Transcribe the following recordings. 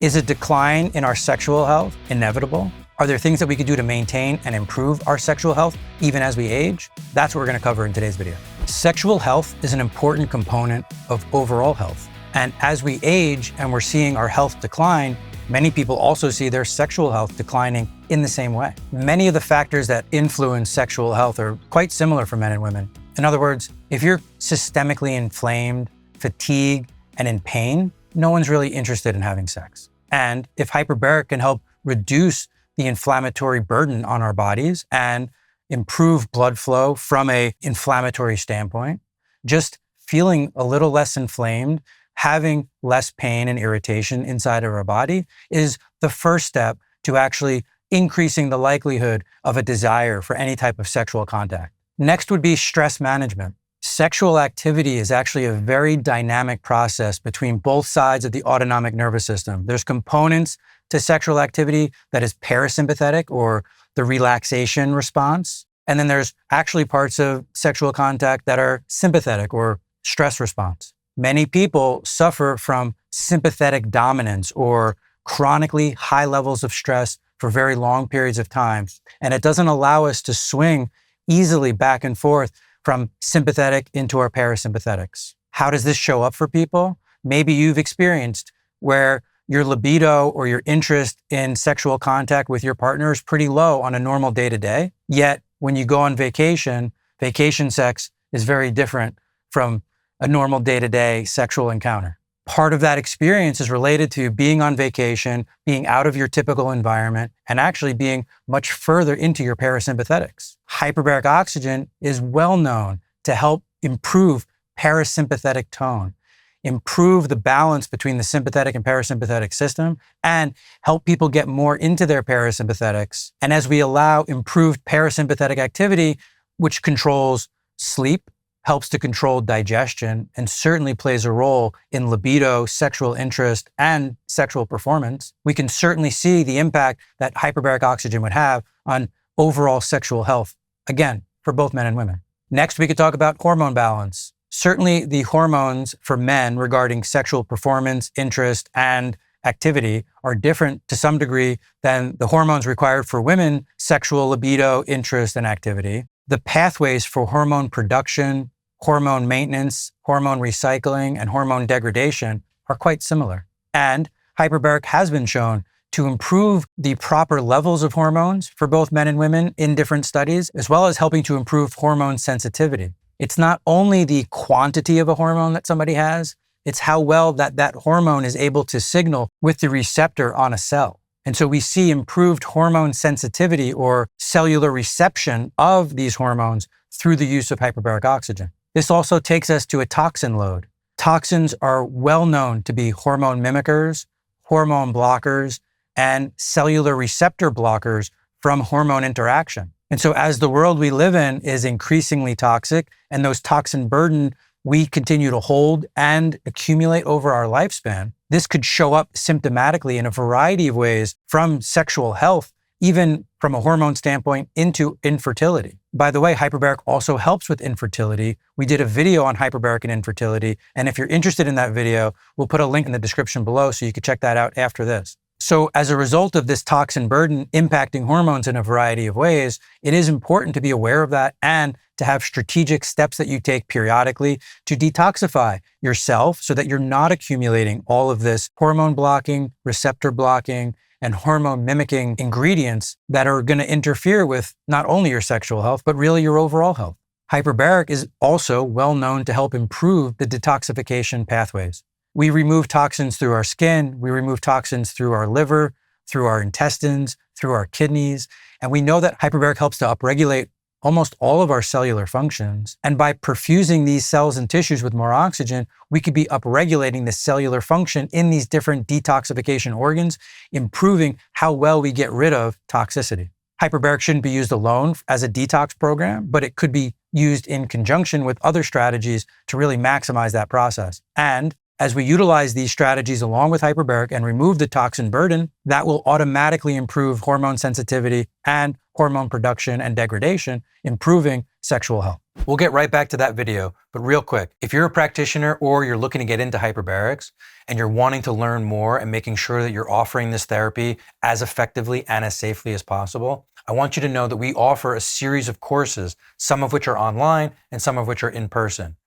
Is a decline in our sexual health inevitable? Are there things that we could do to maintain and improve our sexual health even as we age? That's what we're going to cover in today's video. Sexual health is an important component of overall health. And as we age and we're seeing our health decline, many people also see their sexual health declining in the same way. Many of the factors that influence sexual health are quite similar for men and women. In other words, if you're systemically inflamed, fatigued, and in pain, no one's really interested in having sex. And if hyperbaric can help reduce the inflammatory burden on our bodies and improve blood flow from an inflammatory standpoint, just feeling a little less inflamed, having less pain and irritation inside of our body is the first step to actually increasing the likelihood of a desire for any type of sexual contact. Next would be stress management. Sexual activity is actually a very dynamic process between both sides of the autonomic nervous system. There's components to sexual activity that is parasympathetic, or the relaxation response. And then there's actually parts of sexual contact that are sympathetic, or stress response. Many people suffer from sympathetic dominance or chronically high levels of stress for very long periods of time. And it doesn't allow us to swing easily back and forth from sympathetic into our parasympathetics. How does this show up for people? Maybe you've experienced where your libido or your interest in sexual contact with your partner is pretty low on a normal day-to-day. Yet when you go on vacation sex is very different from a normal day-to-day sexual encounter. Part of that experience is related to being on vacation, being out of your typical environment, and actually being much further into your parasympathetics. Hyperbaric oxygen is well known to help improve parasympathetic tone, improve the balance between the sympathetic and parasympathetic system, and help people get more into their parasympathetics. And as we allow improved parasympathetic activity, which controls sleep, helps to control digestion, and certainly plays a role in libido, sexual interest, and sexual performance, we can certainly see the impact that hyperbaric oxygen would have on overall sexual health, again, for both men and women. Next, we could talk about hormone balance. Certainly, the hormones for men regarding sexual performance, interest, and activity are different to some degree than the hormones required for women, sexual libido, interest, and activity. The pathways for hormone production, hormone maintenance, hormone recycling, and hormone degradation are quite similar. And hyperbaric has been shown to improve the proper levels of hormones for both men and women in different studies, as well as helping to improve hormone sensitivity. It's not only the quantity of a hormone that somebody has, it's how well that hormone is able to signal with the receptor on a cell. And so we see improved hormone sensitivity or cellular reception of these hormones through the use of hyperbaric oxygen. This also takes us to a toxin load. Toxins are well known to be hormone mimickers, hormone blockers, and cellular receptor blockers from hormone interaction. And so as the world we live in is increasingly toxic, and those toxin burden we continue to hold and accumulate over our lifespan, this could show up symptomatically in a variety of ways, from sexual health, even from a hormone standpoint, into infertility. By the way, hyperbaric also helps with infertility. We did a video on hyperbaric and infertility, and if you're interested in that video, we'll put a link in the description below so you can check that out after this. So as a result of this toxin burden impacting hormones in a variety of ways, it is important to be aware of that and to have strategic steps that you take periodically to detoxify yourself so that you're not accumulating all of this hormone blocking, receptor blocking, and hormone mimicking ingredients that are going to interfere with not only your sexual health, but really your overall health. Hyperbaric is also well known to help improve the detoxification pathways. We remove toxins through our skin, we remove toxins through our liver, through our intestines, through our kidneys, and we know that hyperbaric helps to upregulate almost all of our cellular functions. And by perfusing these cells and tissues with more oxygen, we could be upregulating the cellular function in these different detoxification organs, improving how well we get rid of toxicity. Hyperbaric shouldn't be used alone as a detox program, but it could be used in conjunction with other strategies to really maximize that process. And as we utilize these strategies along with hyperbaric and remove the toxin burden, that will automatically improve hormone sensitivity and hormone production and degradation, improving sexual health. We'll get right back to that video, but real quick, if you're a practitioner or you're looking to get into hyperbarics and you're wanting to learn more and making sure that you're offering this therapy as effectively and as safely as possible, I want you to know that we offer a series of courses, some of which are online and some of which are in person.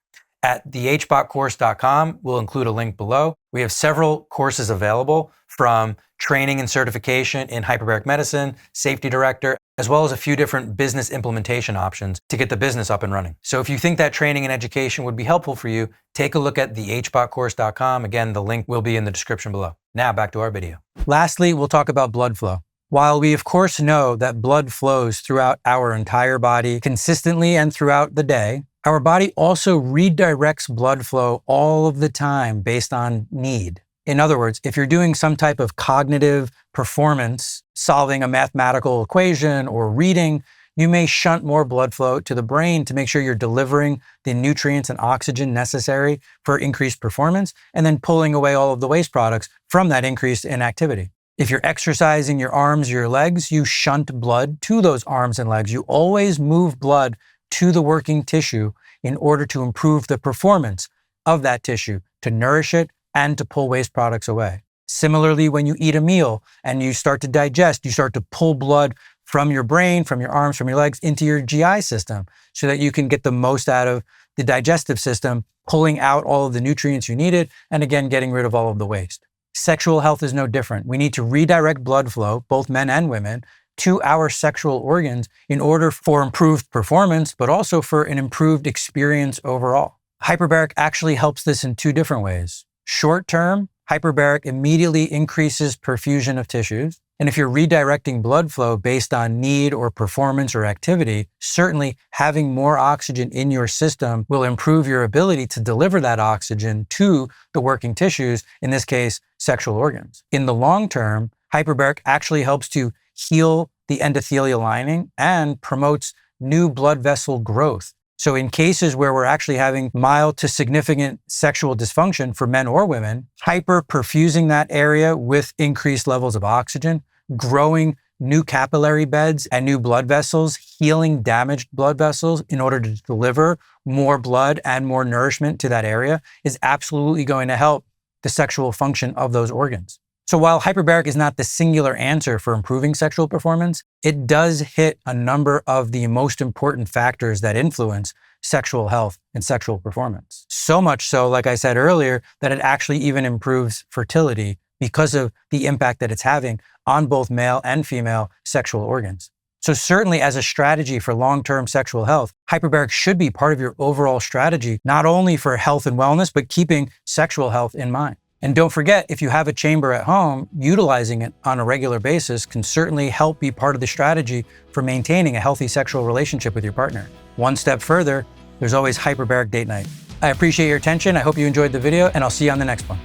At thehbotcourse.com, we'll include a link below. We have several courses available, from training and certification in hyperbaric medicine, safety director, as well as a few different business implementation options to get the business up and running. So if you think that training and education would be helpful for you, take a look at thehbotcourse.com. Again, the link will be in the description below. Now back to our video. Lastly, we'll talk about blood flow. While we of course know that blood flows throughout our entire body consistently and throughout the day, our body also redirects blood flow all of the time based on need. In other words, if you're doing some type of cognitive performance, solving a mathematical equation or reading, you may shunt more blood flow to the brain to make sure you're delivering the nutrients and oxygen necessary for increased performance, and then pulling away all of the waste products from that increase in activity. If you're exercising your arms, your legs, you shunt blood to those arms and legs. You always move blood to the working tissue in order to improve the performance of that tissue, to nourish it and to pull waste products away. Similarly, when you eat a meal and you start to digest, you start to pull blood from your brain, from your arms, from your legs into your GI system so that you can get the most out of the digestive system, pulling out all of the nutrients you needed, and again, getting rid of all of the waste. Sexual health is no different. We need to redirect blood flow, both men and women, to our sexual organs in order for improved performance, but also for an improved experience overall. Hyperbaric actually helps this in two different ways. Short term, hyperbaric immediately increases perfusion of tissues. And if you're redirecting blood flow based on need or performance or activity, certainly having more oxygen in your system will improve your ability to deliver that oxygen to the working tissues, in this case, sexual organs. In the long term, hyperbaric actually helps to heal the endothelial lining and promotes new blood vessel growth. So in cases where we're actually having mild to significant sexual dysfunction for men or women, hyperperfusing that area with increased levels of oxygen, growing new capillary beds and new blood vessels, healing damaged blood vessels in order to deliver more blood and more nourishment to that area is absolutely going to help the sexual function of those organs. So while hyperbaric is not the singular answer for improving sexual performance, it does hit a number of the most important factors that influence sexual health and sexual performance. So much so, like I said earlier, that it actually even improves fertility because of the impact that it's having on both male and female sexual organs. So certainly as a strategy for long-term sexual health, hyperbaric should be part of your overall strategy, not only for health and wellness, but keeping sexual health in mind. And don't forget, if you have a chamber at home, utilizing it on a regular basis can certainly help be part of the strategy for maintaining a healthy sexual relationship with your partner. One step further, there's always hyperbaric date night. I appreciate your attention. I hope you enjoyed the video, and I'll see you on the next one.